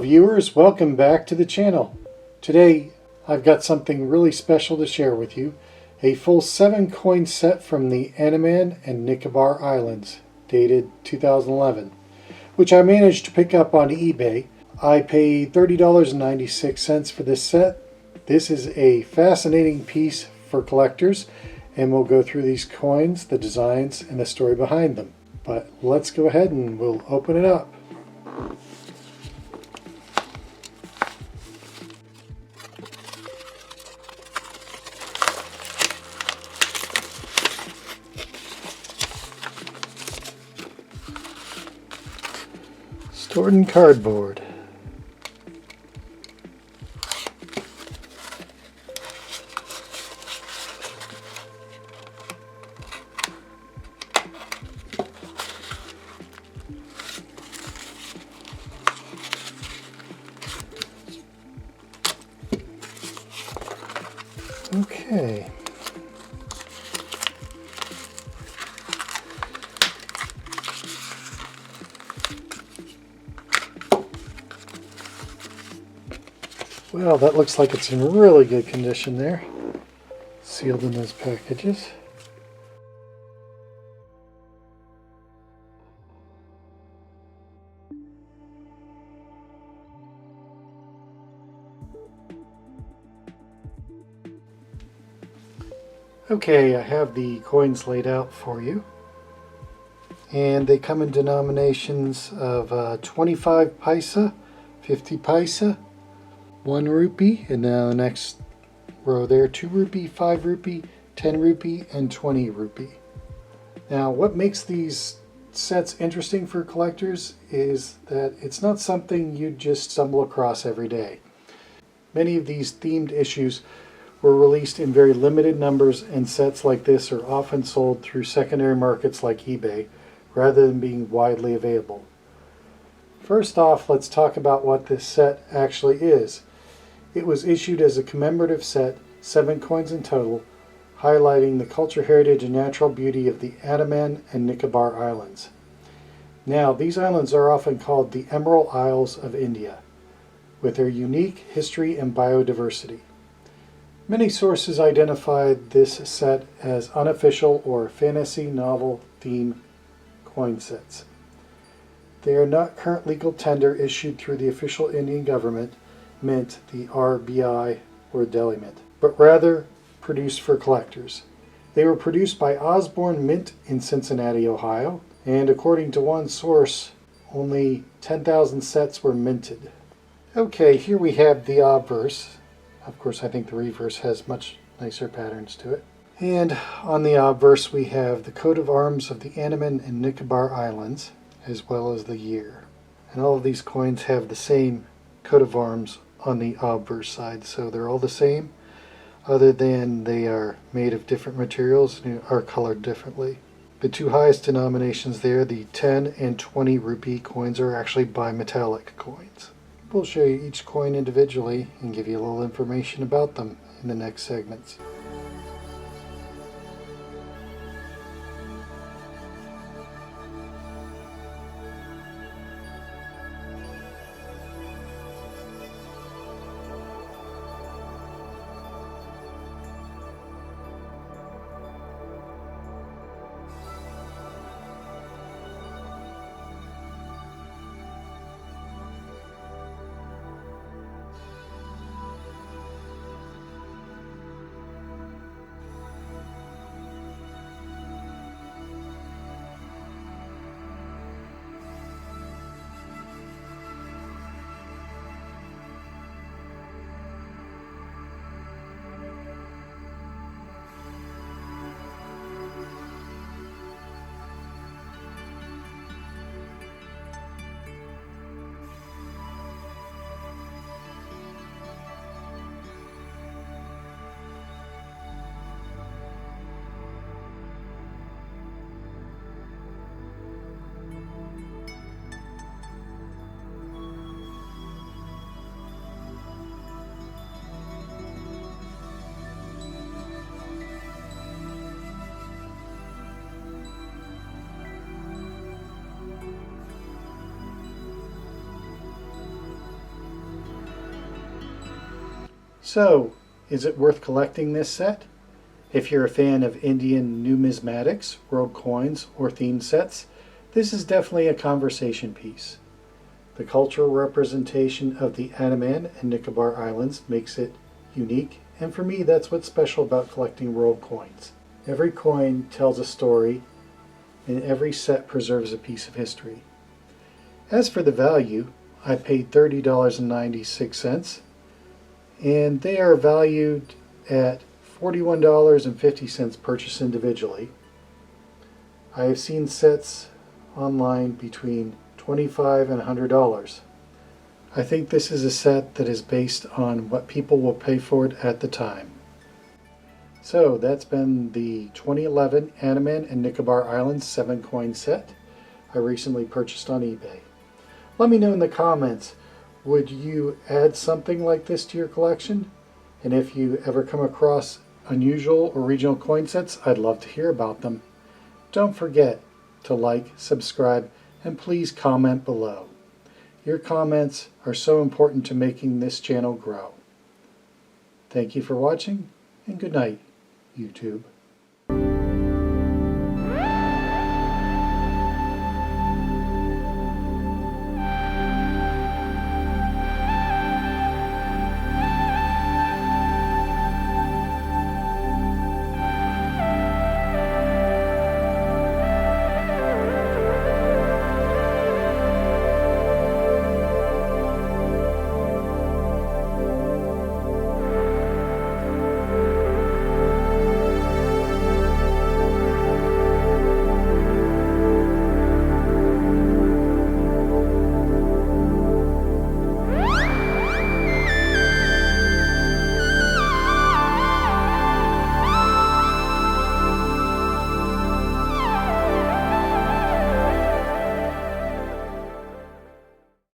viewers, welcome back to the channel. Today I've got something really special to share with you. A full 7 coin set from the Andaman and Nicobar Islands, dated 2011, which I managed to pick up on eBay. I paid $30.96 for this set. This is a fascinating piece for collectors, and we'll go through these coins, the designs, and the story behind them. But let's go ahead and we'll open it up. Stored in cardboard. Okay. Well, that looks like it's in really good condition there, sealed in those packages. Okay, I have the coins laid out for you, and they come in denominations of 25 paise, 50 paise, 1 rupee, and now the next row there, 2 rupee, 5 rupee, 10 rupee, and 20 rupee. Now, what makes these sets interesting for collectors is that it's not something you just stumble across every day. Many of these themed issues were released in very limited numbers, and sets like this are often sold through secondary markets like eBay rather than being widely available. First off, let's talk about what this set actually is. It was issued as a commemorative set, 7 coins in total, highlighting the culture, heritage, and natural beauty of the Andaman and Nicobar Islands. Now, these islands are often called the Emerald Isles of India, with their unique history and biodiversity. Many sources identified this set as unofficial or fantasy novel theme coin sets. They are not current legal tender issued through the official Indian government mint, the RBI or Delhi Mint, but rather produced for collectors. They were produced by Osborne Mint in Cincinnati, Ohio, and according to one source, only 10,000 sets were minted. Okay, here we have the obverse. Of course, I think the reverse has much nicer patterns to it. And on the obverse, we have the coat of arms of the Andaman and Nicobar Islands, as well as the year. And all of these coins have the same coat of arms on the obverse side, so they're all the same, other than they are made of different materials and are colored differently. The two highest denominations there, the 10 and 20 rupee coins, are actually bimetallic coins. We'll show you each coin individually and give you a little information about them in the next segments. So, is it worth collecting this set? If you're a fan of Indian numismatics, world coins, or themed sets, this is definitely a conversation piece. The cultural representation of the Andaman and Nicobar Islands makes it unique, and for me that's what's special about collecting world coins. Every coin tells a story, and every set preserves a piece of history. As for the value, I paid $30.96, and they are valued at $41.50 purchased individually. I have seen sets online between $25 and $100. I think this is a set that is based on what people will pay for it at the time. So that's been the 2011 Andaman and Nicobar Islands 7-coin set I recently purchased on eBay. Let me know in the comments, would you add something like this to your collection? And if you ever come across unusual or regional coin sets, I'd love to hear about them. Don't forget to like, subscribe, and please comment below. Your comments are so important to making this channel grow. Thank you for watching, and good night, YouTube.